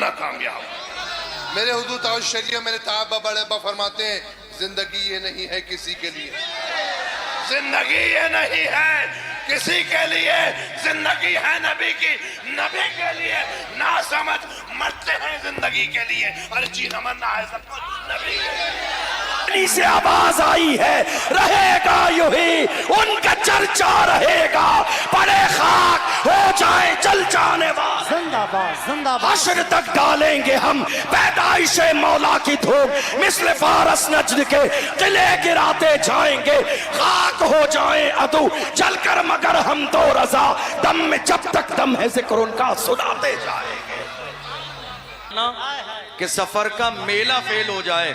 بندہ کامیاب۔ میرے حضور تاج شریعہ میرے صحابہ بڑے ابا فرماتے ہیں زندگی یہ نہیں ہے کسی کے لیے، زندگی یہ نہیں ہے کسی کے لیے، زندگی ہے نبی کی، نبی کے لیے، نہ سمجھ مرتے ہیں زندگی کے لیے، اور جینا مرنا ہے سب کچھ نبی کے لیے۔ سے آواز آئی ہے رہے گا یوں ہی ان کا چرچا رہے گا، پڑے خاک ہو جائیں جل جانے والے، زندہ باد زندہ باد، حشر تک ڈالیں گے ہم پیدائش مولا کی دھوپ، مثل فارس نجد کے قلعے گراتے جائیں گے، خاک ہو جائیں عدو جل کر مگر ہم تو رضا، دم میں جب تک دم ہے ذکر ان کا سناتے جائیں گے۔ کہ سفر کا میلہ فیل ہو جائے،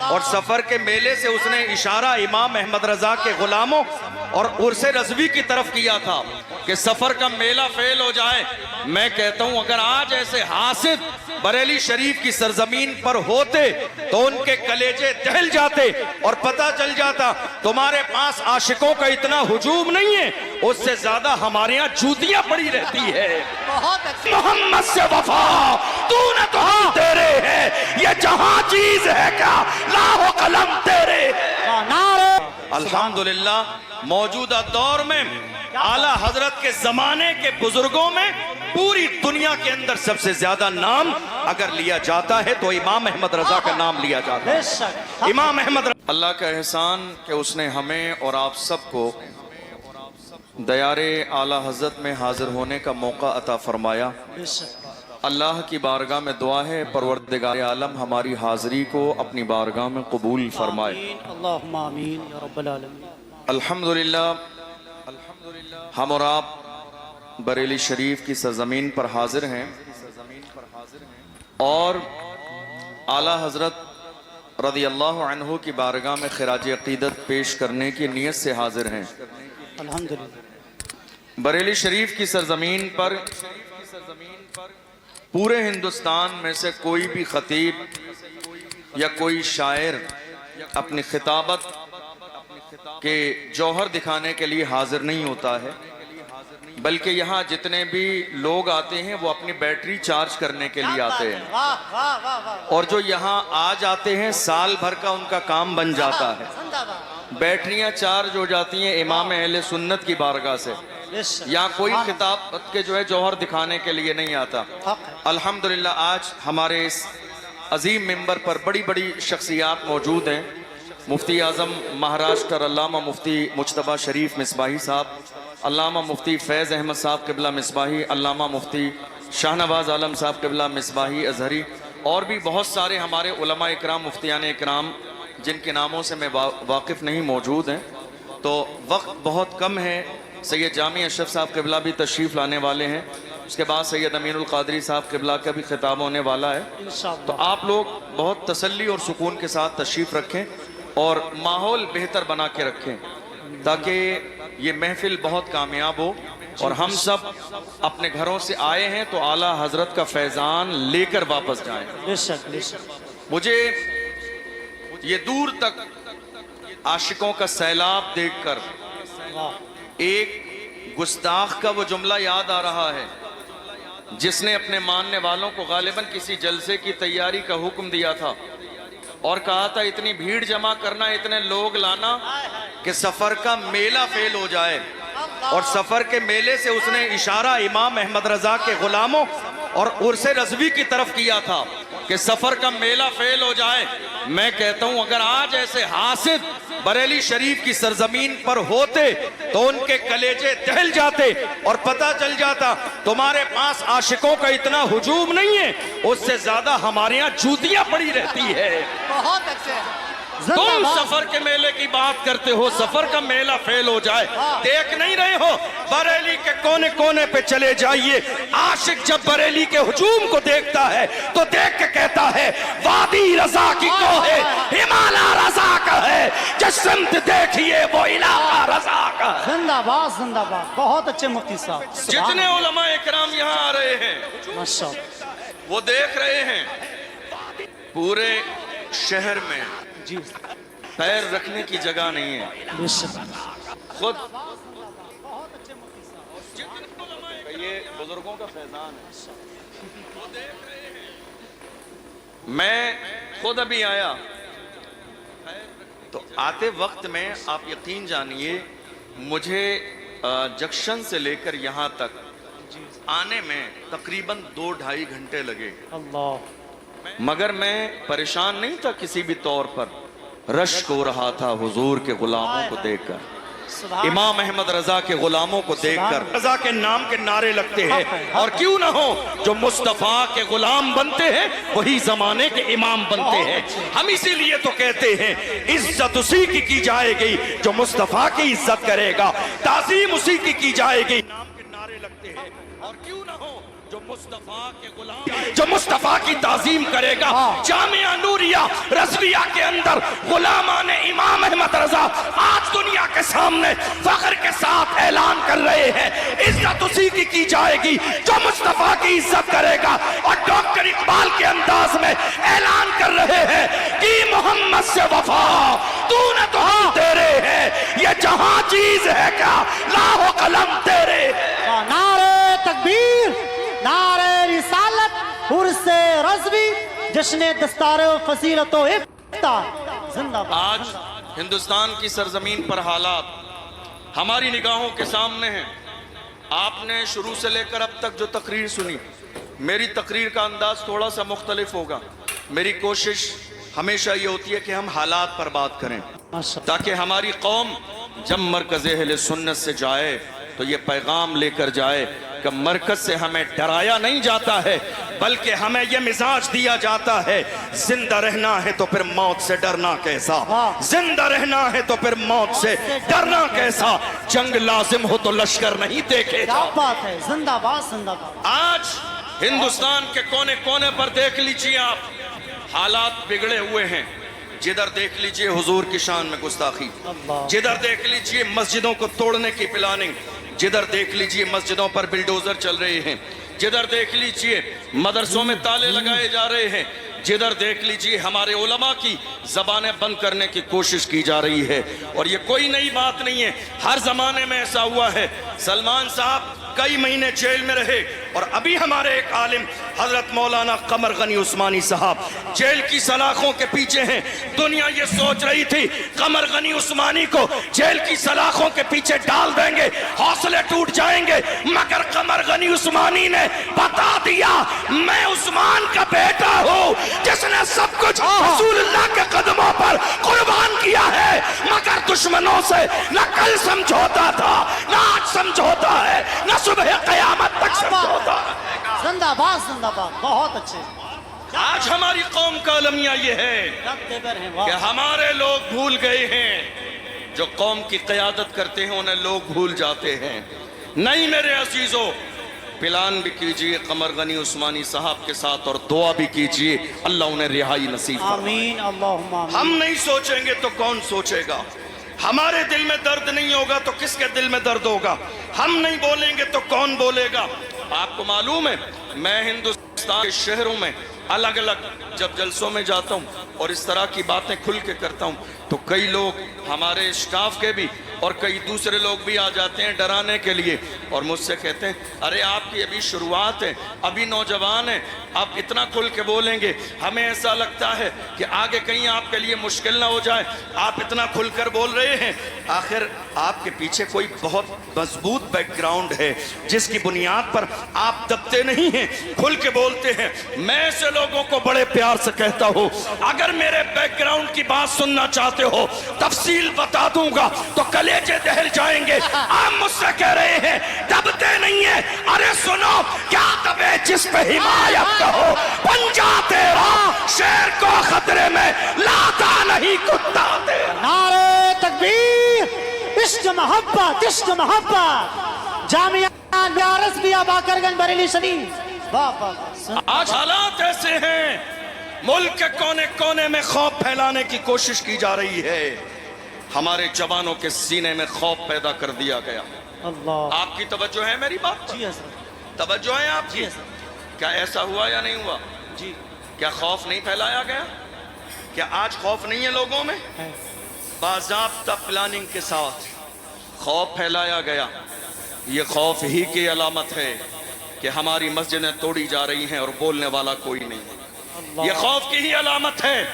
اور سفر کے میلے سے اس نے اشارہ امام احمد رضا کے غلاموں اور عرس رضوی کی طرف کیا تھا کہ سفر کا میلہ فیل ہو جائے۔ میں کہتا ہوں اگر آج ایسے حاسد بریلی شریف کی سرزمین پر ہوتے تو ان کے کلیجے دہل جاتے اور پتہ چل جاتا تمہارے پاس عاشقوں کا اتنا ہجوم نہیں ہے، اس سے زیادہ ہمارے ہاں جوتیاں پڑی رہتی ہے۔ بہت اچھا، محمد سے وفا تو نہ تو ہم تیرے ہے، یہ جہاں چیز ہے کیا لاہو قلم تیرے ہے۔ نعرہ الحمدللہ موجودہ دور میں اعلیٰ حضرت کے زمانے کے بزرگوں میں پوری دنیا کے اندر سب سے زیادہ نام اگر لیا جاتا ہے تو امام احمد رضا کا نام لیا جاتا ہے۔ بے شک، امام احمد رضا اللہ کا احسان کہ اس نے ہمیں اور آپ سب کو دیار اعلیٰ حضرت میں حاضر ہونے کا موقع عطا فرمایا۔ بے شک، اللہ کی بارگاہ میں دعا ہے پروردگار عالم ہماری حاضری کو اپنی بارگاہ میں قبول فرمائے۔ آمین، اللہم آمین یا رب العالمین۔ الحمدللہ ہم اور آپ بریلی شریف کی سرزمین پر حاضر ہیں اور اعلیٰ حضرت رضی اللہ عنہ کی بارگاہ میں خراج عقیدت پیش کرنے کی نیت سے حاضر ہیں۔ الحمدللہ، بریلی شریف کی سرزمین پر پورے ہندوستان میں سے کوئی بھی خطیب یا کوئی شاعر اپنی خطابت کے جوہر دکھانے کے لیے حاضر نہیں ہوتا ہے، بلکہ یہاں جتنے بھی لوگ آتے ہیں وہ اپنی بیٹری چارج کرنے کے لیے آتے ہیں، واہ واہ واہ واہ، اور جو یہاں آ جاتے ہیں سال بھر کا ان کا کام بن جاتا ہے۔ زندہ باد، بیٹریاں چارج ہو جاتی ہیں امام اہل سنت کی بارگاہ سے، بے شک، یا کوئی خطابت کے جو ہے جوہر دکھانے کے لیے نہیں آتا۔ حق ہے، الحمدللہ آج ہمارے اس عظیم ممبر پر بڑی بڑی شخصیات موجود ہیں۔ مفتی اعظم مہاراشٹر علامہ مفتی مجتبیٰ شریف مصباحی صاحب، علامہ مفتی فیض احمد صاحب قبلہ مصباحی، علامہ مفتی شاہ نواز عالم صاحب قبلہ مصباحی ازہری، اور بھی بہت سارے ہمارے علماء اکرام مفتیان اکرام جن کے ناموں سے میں واقف نہیں موجود ہیں۔ تو وقت بہت کم ہے، سید جامع اشرف صاحب قبلہ بھی تشریف لانے والے ہیں، اس کے بعد سید امین القادری صاحب قبلہ کا بھی خطاب ہونے والا ہے۔ انشاءاللہ، تو آپ لوگ بہت تسلی اور سکون کے ساتھ تشریف رکھیں اور ماحول بہتر بنا کے رکھیں تاکہ یہ محفل بہت کامیاب ہو، اور ہم سب اپنے گھروں سے آئے ہیں تو اعلیٰ حضرت کا فیضان لے کر واپس جائیں۔ بے شک، بے شک، مجھے یہ دور تک عاشقوں کا سیلاب دیکھ کر واہ، ایک گستاخ کا وہ جملہ یاد آ رہا ہے جس نے اپنے ماننے والوں کو غالباً کسی جلسے کی تیاری کا حکم دیا تھا اور کہا تھا اتنی بھیڑ جمع کرنا، اتنے لوگ لانا کہ سفر کا میلہ فیل ہو جائے، اور سفر کے میلے سے اس نے اشارہ امام احمد رضا کے غلاموں اور عرس رضوی کی طرف کیا تھا کہ سفر کا میلہ فیل ہو جائے۔ میں کہتا ہوں اگر آج ایسے حاسد بریلی شریف کی سرزمین پر ہوتے تو ان کے کلیجے دہل جاتے اور پتہ چل جاتا تمہارے پاس عاشقوں کا اتنا ہجوم نہیں ہے، اس سے زیادہ ہمارے ہاں جوتیاں پڑی رہتی ہے۔ بہت اچھے، تم سفر کے میلے کی بات کرتے ہو، سفر کا میلہ فیل ہو جائے، دیکھ نہیں رہے ہو بریلی کے کونے کونے پہ چلے جائیے، عاشق جب بریلی کے ہجوم کو دیکھتا ہے تو دیکھ کے کہتا ہے وادی رضا کی کوہ ہمالا رضا کا ہے، جس سمت دیکھیے وہ علاقہ رضا کا ہے۔ زندہ باد، زندہ باد، بہت اچھے مفتی صاحب، جتنے علماء اکرام یہاں آ رہے ہیں ماشاءاللہ، وہ دیکھ رہے ہیں پورے شہر میں جی، پیر رکھنے کی جگہ نہیں ہے۔ بے شک، خود یہ بزرگوں کا فیضان ہے، وہ دیکھ رہے ہیں میں خود ابھی آیا تو آتے وقت میں آپ یقین جانیے مجھے جنکشن سے لے کر یہاں تک آنے میں تقریباً 2-2.5 گھنٹے لگے، اللہ مگر میں پریشان نہیں تھا کسی بھی طور پر۔ رشک ہو رہا تھا حضور کے غلاموں کو دیکھ کر، سبحان امام احمد رضا کے غلاموں کو دیکھ کر رضا کے نام کے نعرے لگتے ہیں، اور کیوں نہ ہو جو مصطفیٰ کے غلام بنتے ہیں وہی زمانے کے امام بنتے ہیں۔ ہم اسی لیے تو کہتے ہیں عزت اسی کی جائے گی جو مصطفیٰ کی عزت کرے گا، تعظیم اسی کی جائے گی نام کے نعرے لگتے ہیں، اور کیوں نہ ہو جو مصطفیٰ کے غلام جو مصطفیٰ کی تعظیم کرے گا۔ جامعہ نوریہ رضویہ کے اندر غلامان امام احمد رضا آج دنیا کے سامنے فخر کے ساتھ اعلان کر رہے ہیں عزت اسی کی جائے گی جو مصطفیٰ کی عزت کرے گا، اور ڈاکٹر اقبال کے انداز میں اعلان کر رہے ہیں کہ محمد سے وفا تو نے تو ہم تیرے ہیں، یہ جہاں چیز ہے کیا لاہ و قلم تیرے ہے۔ نعرے تکبیر، نعرے رسالت، عرس رضوی، جشن دستار و فضیلت و افتخار، زندہ باد۔ آج ہندوستان کی سرزمین پر حالات ہماری نگاہوں کے سامنے ہیں۔ آپ نے شروع سے لے کر اب تک جو تقریر سنی، میری تقریر کا انداز تھوڑا سا مختلف ہوگا۔ میری کوشش ہمیشہ یہ ہوتی ہے کہ ہم حالات پر بات کریں تاکہ ہماری قوم جب مرکز اہل سنت سے جائے تو یہ پیغام لے کر جائے کہ مرکز سے ہمیں ڈرایا نہیں جاتا ہے بلکہ ہمیں یہ مزاج دیا جاتا ہے زندہ رہنا ہے تو پھر موت سے ڈرنا کیسا، زندہ رہنا ہے تو پھر موت سے ڈرنا کیسا، جنگ لازم ہو تو لشکر نہیں دیکھے کیا بات ہے، زندہ باد زندہ باد۔ آج ہندوستان کے کونے کونے پر دیکھ لیجئے آپ حالات بگڑے ہوئے ہیں۔ جدھر دیکھ لیجئے حضور کی شان میں گستاخی، جدھر دیکھ لیجئے مسجدوں کو توڑنے کی پلاننگ، جدھر دیکھ لیجئے مسجدوں پر بلڈوزر چل رہے ہیں، جدھر دیکھ لیجئے مدرسوں میں تالے لگائے جا رہے ہیں، جدھر دیکھ لیجئے ہمارے علماء کی زبانیں بند کرنے کی کوشش کی جا رہی ہے۔ اور یہ کوئی نئی بات نہیں ہے، ہر زمانے میں ایسا ہوا ہے۔ سلمان صاحب کئی مہینے جیل میں رہے، اور ابھی ہمارے ایک عالم حضرت مولانا قمر غنی عثمانی صاحب جیل کی سلاخوں کے پیچھے ہیں۔ دنیا یہ سوچ رہی تھی قمر غنی عثمانی کو جیل کی سلاخوں کے پیچھے ڈال دیں گے، حوصلے ٹوٹ جائیں گے، مگر قمر غنی عثمانی نے بتا دیا میں عثمان کا بیٹا ہوں جس نے سب کچھ رسول اللہ کے قدموں پر قربان کیا ہے، مگر دشمنوں سے نہ کل سمجھوتا تھا نہ آج سمجھوتا ہے نہ صبح قیامت تک سمجھوتا ہے۔ زندہ باد زندہ باد، بہت اچھے۔ آج ہماری قوم کا المیہ یہ ہے رب دیگر ہیں، واہ۔ کہ ہمارے لوگ بھول گئے ہیں، جو قوم کی قیادت کرتے ہیں انہیں لوگ بھول جاتے ہیں۔ نہیں میرے عزیزو، پلان بھی کیجئے قمر غنی عثمانی صاحب کے ساتھ اور دعا بھی کیجئے اللہ انہیں رہائی نصیب فرمائے۔ آمین اللہم آمین۔ ہم نہیں سوچیں گے تو کون سوچے گا؟ ہمارے دل میں درد نہیں ہوگا تو کس کے دل میں درد ہوگا؟ ہم نہیں بولیں گے تو کون بولے گا؟ آپ کو معلوم ہے میں ہندوستان کے شہروں میں الگ الگ جب جلسوں میں جاتا ہوں اور اس طرح کی باتیں کھل کے کرتا ہوں تو کئی لوگ ہمارے اسٹاف کے بھی اور کئی دوسرے لوگ بھی آ جاتے ہیں ڈرانے کے لیے اور مجھ سے کہتے ہیں ارے آپ کی ابھی شروعات ہے، ابھی نوجوان ہیں، آپ اتنا کھل کے بولیں گے، ہمیں ایسا لگتا ہے کہ آگے کہیں آپ کے لیے مشکل نہ ہو جائے، آپ اتنا کھل کر بول رہے ہیں۔ آخر آپ کے پیچھے کوئی بہت مضبوط بیک گراؤنڈ ہے جس کی بنیاد پر آپ دبتے نہیں ہیں، کھل کے بولتے ہیں۔ میں ایسے لوگوں کو بڑے پیار سے کہتا ہوں اگر میرے بیک گراؤنڈ کی بات سننا چاہتے ہو تفصیل بتا دوں گا تو کلیجے دہل جائیں گے۔ آپ مجھ سے کہہ رہے ہیں دبتے نہیں ہیں، ارے سنو کیا دبے جس پہ حمایت کہو، پنجا تیرا شیر کو خطرے میں لاتا نہیں کتا تیرا۔ نعرے تکبیر، عشق محبت، عشق محبت، جامعہ رضویہ باقرگنج بریلی شریف، واہ واہ۔ آج حالات ایسے ہیں ملک کے کونے کونے میں خوف پھیلانے کی کوشش کی جا رہی ہے، ہمارے جوانوں کے سینے میں خوف پیدا کر دیا گیا۔ اللہ، آپ کی توجہ ہے میری بات پر؟ جی حضرت، توجہ ہے آپ کی؟ جی حضرت، کیا ایسا ہوا یا نہیں ہوا؟ جی کیا خوف نہیں پھیلایا گیا؟ کیا آج خوف نہیں ہے لوگوں میں؟ ہے۔ باضابطہ پلاننگ کے ساتھ خوف پھیلایا گیا۔ یہ خوف ہی کی علامت ہے کہ ہماری مسجدیں توڑی جا رہی ہیں اور بولنے والا کوئی نہیں ہے۔ یہ خوف کی ہی علامت ہے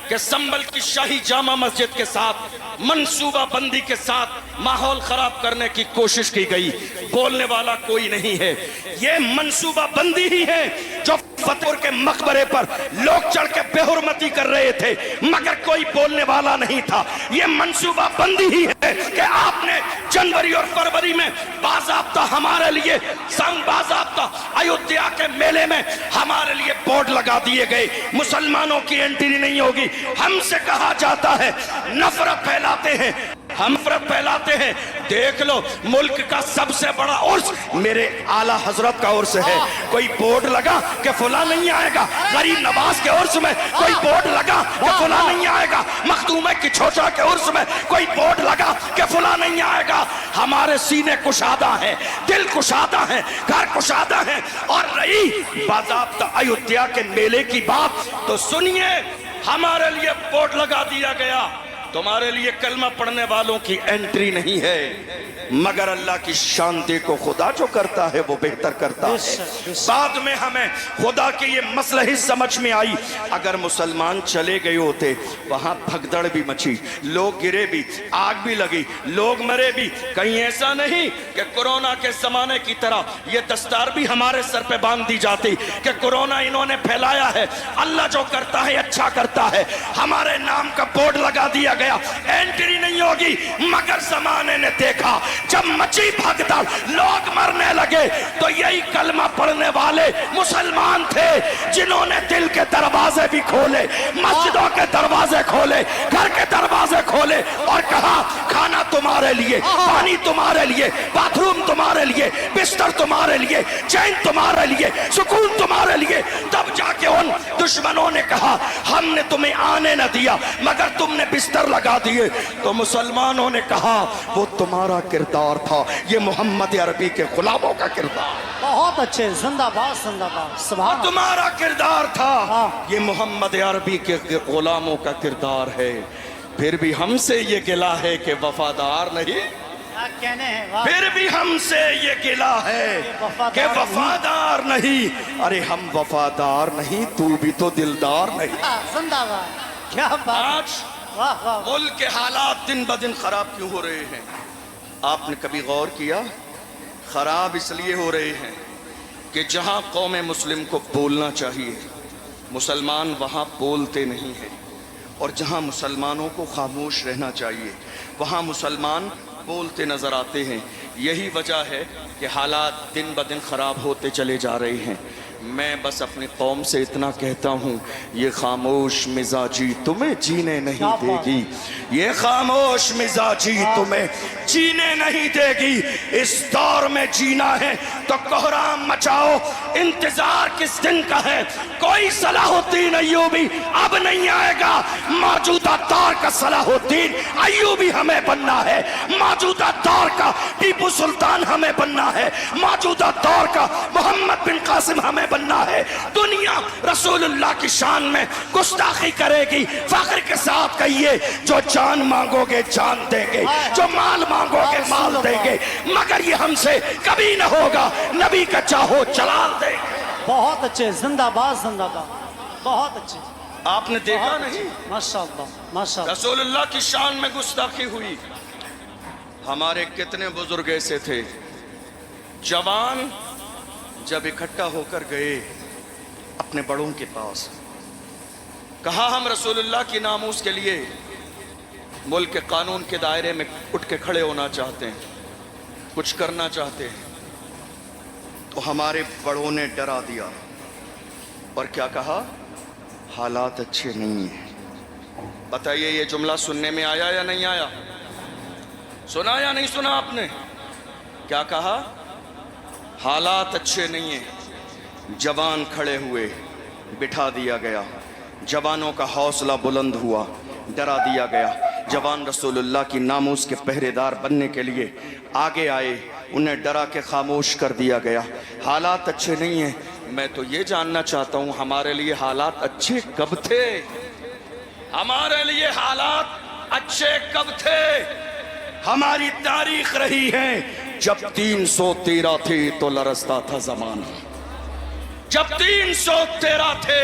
کہ سنبل کی شاہی جامع مسجد کے ساتھ منصوبہ بندی کے ساتھ ماحول خراب کرنے کی کوشش کی گئی. بولنے والا کوئی نہیں ہے. یہ منصوبہ بندی ہی ہے جو فتح پور کے مقبرے پر لوگ چڑھ کے بے حرمتی کر رہے تھے مگر کوئی بولنے والا نہیں تھا. یہ منصوبہ بندی ہی ہے کہ آپ نے جنوری اور فروری میں باضابطہ ہمارے لیے باضابطہ ایودھیا کے میلے میں ہمارے لیے بورڈ لگا دیے گئے. مسلمانوں کی انٹری نہیں ہوگی. ہم سے کہا جاتا ہے نفرت پھیلاتے ہیں, ہم نفرت پھیلاتے ہیں. دیکھ لو ملک کا سب سے بڑا عرس میرے اعلیٰ حضرت کا عرس ہے. کوئی بورڈ لگا کہ فلاں نہیں آئے گا. غریب نواز کے عرس میں کوئی بورڈ لگا کہ فلاں نہیں آئے گا. مخدومہ کی چھوچا کے عرس میں کوئی بورڈ لگا کہ فلاں نہیں آئے گا. ہمارے سینے کشادہ ہیں, دل کشادہ ہیں, گھر کشادہ ہیں. اور رہی باضابطہ ایودھیا کے میلے کی بات تو سنیے, ہمارے لیے بورڈ لگا دیا گیا تمہارے لیے کلمہ پڑھنے والوں کی انٹری نہیں ہے مگر اللہ کی شان دیکھو خدا جو کرتا ہے وہ بہتر کرتا ہے. بعد میں ہمیں خدا کی یہ مصلحت سمجھ میں آئی. اگر مسلمان چلے گئے ہوتے وہاں بھگدڑ بھی مچی, لوگ گرے بھی, آگ بھی لگی, لوگ مرے بھی. کہیں ایسا نہیں کہ کورونا کے زمانے کی طرح یہ دستار بھی ہمارے سر پہ باندھ دی جاتی کہ کورونا انہوں نے پھیلایا ہے. اللہ جو کرتا ہے اچھا کرتا ہے. ہمارے نام کا بورڈ لگا دیا گیا, انٹری نہیں ہوگی. مگر زمانے نے دیکھا جب مچی بھگدڑ لوگ مرنے لگے تو یہی کلمہ پڑھنے والے مسلمان تھے جنہوں نے دل کے دروازے بھی کھولے, مسجدوں کے دروازے کھولے, گھر کے دروازے کھولے اور کہا کھانا تمہارے لیے, پانی تمہارے لیے, باتھ روم تمہارے لیے, بستر تمہارے لیے, چین تمہارے لیے, سکون تمہارے لیے. تب جا کے ان دشمنوں نے کہا ہم نے تمہیں آنے نہ دیا مگر تم نے بستر لگا دیے. تو مسلمانوں نے کہا وہ تمہارا کردار تھا, یہ محمد عربی کے غلاموں کا کردار. بہت اچھے, زندہ باد زندہ باد. سبحان تمہارا کردار تھا, یہ محمد عربی کے غلاموں کا کردار ہے. پھر بھی ہم سے یہ گلہ ہے کہ وفادار نہیں, کہنے ہیں پھر بھی ہم سے یہ گلہ ہے کہ وفادار نہیں. ارے ہم وفادار نہیں, تو بھی تو دلدار نہیں. زندہ باد. کیا بات. آج ملک کے حالات دن بدن خراب کیوں ہو رہے ہیں؟ آپ نے کبھی غور کیا؟ خراب اس لیے ہو رہے ہیں کہ جہاں قوم مسلم کو بولنا چاہیے مسلمان وہاں بولتے نہیں ہیں, اور جہاں مسلمانوں کو خاموش رہنا چاہیے وہاں مسلمان بولتے نظر آتے ہیں. یہی وجہ ہے کہ حالات دن بدن خراب ہوتے چلے جا رہے ہیں. میں بس اپنی قوم سے اتنا کہتا ہوں, یہ خاموش مزاجی تمہیں جینے نہیں دے گی, یہ خاموش مزاجی تمہیں جینے نہیں دے گی. اس دور میں جینا ہے تو کوہرام مچاؤ, انتظار کس دن کا ہے؟ کوئی صلاح الدین ایوبی اب نہیں آئے گا. موجودہ دور کا صلاح الدین ایوبی ہمیں بننا ہے, موجودہ دور کا ٹیپو سلطان ہمیں بننا ہے, موجودہ دور کا محمد بن قاسم ہمیں بننا ہے. دنیا رسول اللہ کی شان میں گستاخی کرے گی. فخر کے ساتھ کہیے جو جان مانگو گے جان دیں گے, جو مال مانگو گے مال دیں گے, مگر یہ ہم سے کبھی نہ ہوگا. نبی کا چاہو جلال دیں گے. بہت اچھے, زندہ باد زندہ باد. بہت اچھے. آپ نے دیکھا نہیں ماشاءاللہ ماشاءاللہ. رسول اللہ کی شان میں گستاخی ہوئی. ہمارے کتنے بزرگ ایسے تھے جوان جب اکٹھا ہو کر گئے اپنے بڑوں کے پاس, کہا ہم رسول اللہ کی ناموس کے لیے ملک کے قانون کے دائرے میں اٹھ کے کھڑے ہونا چاہتے ہیں, کچھ کرنا چاہتے ہیں. تو ہمارے بڑوں نے ڈرا دیا اور کیا کہا, حالات اچھے نہیں ہیں. بتائیے یہ جملہ سننے میں آیا یا نہیں آیا؟ سنا یا نہیں سنا آپ نے؟ کیا کہا؟ حالات اچھے نہیں ہیں. جوان کھڑے ہوئے, بٹھا دیا گیا. جوانوں کا حوصلہ بلند ہوا, ڈرا دیا گیا. جوان رسول اللہ کی ناموس کے پہرے دار بننے کے لیے آگے آئے, انہیں ڈرا کے خاموش کر دیا گیا. حالات اچھے نہیں ہیں. میں تو یہ جاننا چاہتا ہوں ہمارے لیے حالات اچھے کب تھے؟ ہمارے لیے حالات اچھے کب تھے؟ ہماری تاریخ رہی ہے جب 313 تھی تو لرزتا تھا زمانہ, جب 313 تھے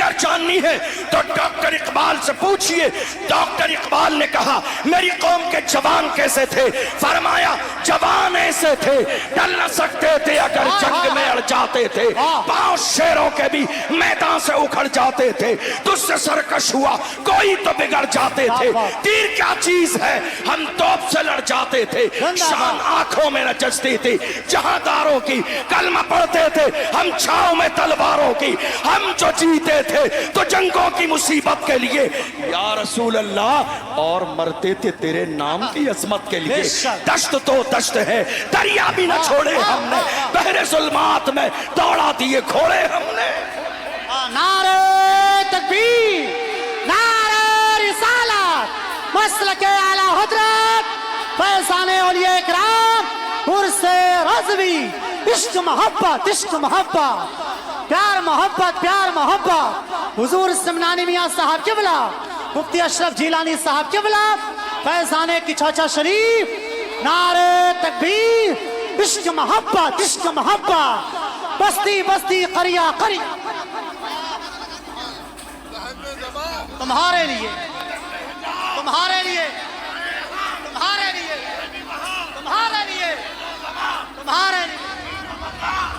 اگر جاننی ہے تو ڈاکٹر اقبال سے پوچھئے. ڈاکٹر اقبال نے کہا میری قوم کے جوان کیسے تھے؟ فرمایا جوان ایسے تھے ڈل نہ سکتے تھے اگر جنگ میں اڑ جاتے تھے. پاؤں شیروں کے بھی میدان سے اکھڑ جاتے تھے. تجھ سے سرکش ہوا کوئی تو بگڑ جاتے تھے. تیر کیا چیز ہے ہم توپ سے لڑ جاتے تھے. شان آنکھوں میں نچتی تھی جہاں داروں کی. کلمہ پڑھتے تھے ہم چھاؤں میں تلواروں کی. ہم جو جیتے تھے تو جنگوں کی مصیبت کے لیے یا رسول اللہ, اور مرتے تھے تیرے نام کی عظمت کے لیے. دشت تو دشت ہے دریا بھی نہ چھوڑے ہم نے, بحر ظلمات میں دوڑا دیے گھوڑے ہم نے. نعرہ تکبیر, نعرہ رسالت, مسلک اعلی حضرت فیضان اولیاء اکرام, عرس رضوی, عشق محبت, عشق محبت, پیار محبت, پیار محبت. حضور سمنانی میاں صاحب قبلہ, مفتی اشرف جیلانی صاحب قبلہ, فیضان کی چاچا شریف, نعرہ تکبیر, عشق محبت, عشق محبت, بستی بستی قریہ قریہ تمہارے لیے, تمہارے لیے, تمہارے لیے, تمہارے لیے, تمہارے لیے,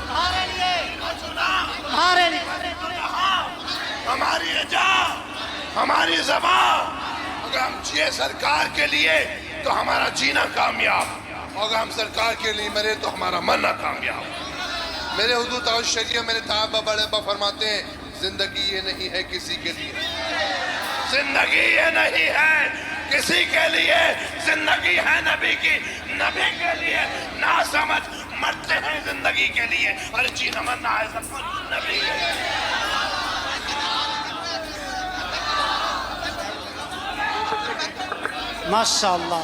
تمہارے لیے, تمہارے لیے. ہماری رجا, ہماری زبان, اگر ہم جیے سرکار کے لیے تو ہمارا جینا کامیاب, اگر ہم سرکار کے لیے مرے تو ہمارا مرنا کامیاب. میرے حضور تعالی شریعہ میرے صحابہ بڑے با فرماتے ہیں زندگی یہ نہیں ہے کسی کے لیے, زندگی یہ نہیں ہے کسی کے لیے, زندگی ہے نبی کی, نبی کے لیے. نہ سمجھ مرتے ہیں زندگی کے لیے, اور جینا مرنا ہے سب کچھ نبی کے لیے. ماشاءاللہ,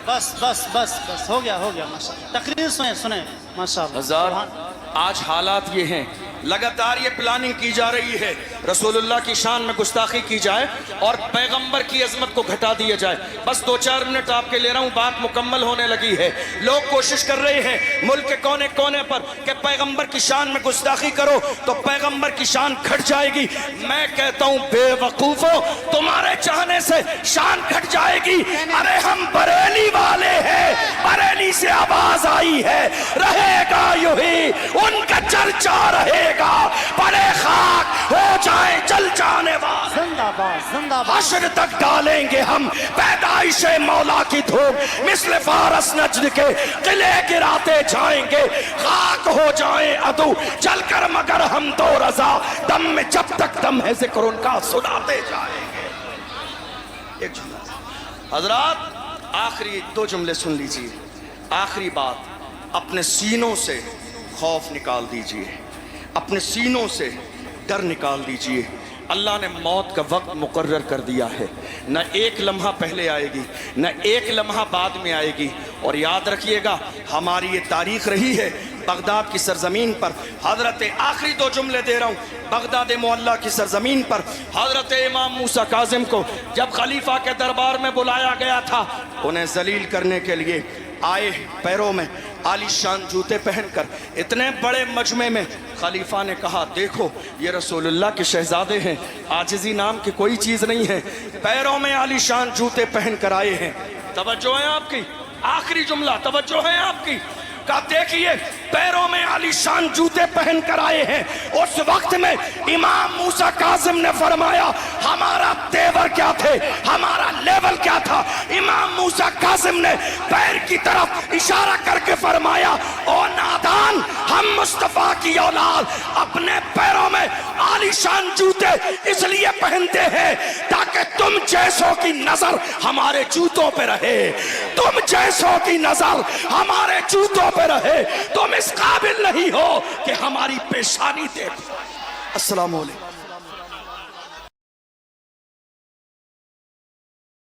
بس بس بس بس ہو گیا, ہو گیا. ماشاءاللہ, تقریر سنیں, سنیں. ماشاءاللہ. حضرات آج حالات یہ ہیں, لگاتار یہ پلاننگ کی جا رہی ہے رسول اللہ کی شان میں گستاخی کی جائے اور پیغمبر کی عظمت کو گھٹا دیا جائے. بس 2-4 منٹ آپ کے لے رہا ہوں, بات مکمل ہونے لگی ہے. لوگ کوشش کر رہے ہیں ملک کے کونے کونے پر کہ پیغمبر کی شان میں گستاخی کرو تو پیغمبر کی شان گھٹ جائے گی. میں کہتا ہوں بے وقوفو, تمہارے چاہنے سے شان گھٹ جائے گی. ارے ہم بریلی والے ہیں, بریلی سے آواز آئی ہے, رہے گا یوں ہی ان کا چرچا رہے گا, بڑے خاک ہو جائیں جل جانے والے. زندہ باد, زندہ باد. حشر تک ڈالیں گے ہم پیدائش مولا کی دھوپ, مثل فارس نجد کے قلعے گراتے جائیں گے. خاک ہو جائیں عدو جل کر مگر ہم تو رضا, دم میں جب تک دم ہے ذکر ان کا سناتے جائیں گے. ایک جملہ حضرات, آخری 2 جملے سن لیجئے. آخری بات, اپنے سینوں سے خوف نکال دیجئے, اپنے سینوں سے ڈر نکال دیجئے. اللہ نے موت کا وقت مقرر کر دیا ہے, نہ ایک لمحہ پہلے آئے گی نہ ایک لمحہ بعد میں آئے گی. اور یاد رکھیے گا ہماری یہ تاریخ رہی ہے بغداد کی سرزمین پر. حضرت آخری 2 جملے دے رہا ہوں, بغداد معلیٰ کی سرزمین پر حضرت امام موسیٰ کاظم کو جب خلیفہ کے دربار میں بلایا گیا تھا, انہیں ذلیل کرنے کے لیے آئے پیروں میں عالی شان جوتے پہن کر. اتنے بڑے مجمع میں خلیفہ نے کہا دیکھو یہ رسول اللہ کے شہزادے ہیں, عاجزی نام کی کوئی چیز نہیں ہے, پیروں میں عالی شان جوتے پہن کر آئے ہیں. توجہ ہے آپ کی, آخری جملہ توجہ ہے آپ کی. کہا دیکھیے پیروں میں عالی شان جوتے پہن کر آئے ہیں. اس وقت میں امام موسیٰ کاظم نے فرمایا ہمارا تیور کیا تھے, ہمارا لیول کیا تھا. امام موسیٰ کاظم نے پیر کی طرف اشارہ کر کے فرمایا او نادان, ہم مصطفیٰ کی اولاد اپنے پیروں میں عالی شان جوتے اس لیے پہنتے ہیں تاکہ تم جیسوں کی نظر ہمارے جوتوں پہ رہے, تم جیسوں کی نظر ہمارے جوتوں پہ رہے. تم اس قابل نہیں ہو کہ ہماری پیشانی دیکھو. السلام علیکم.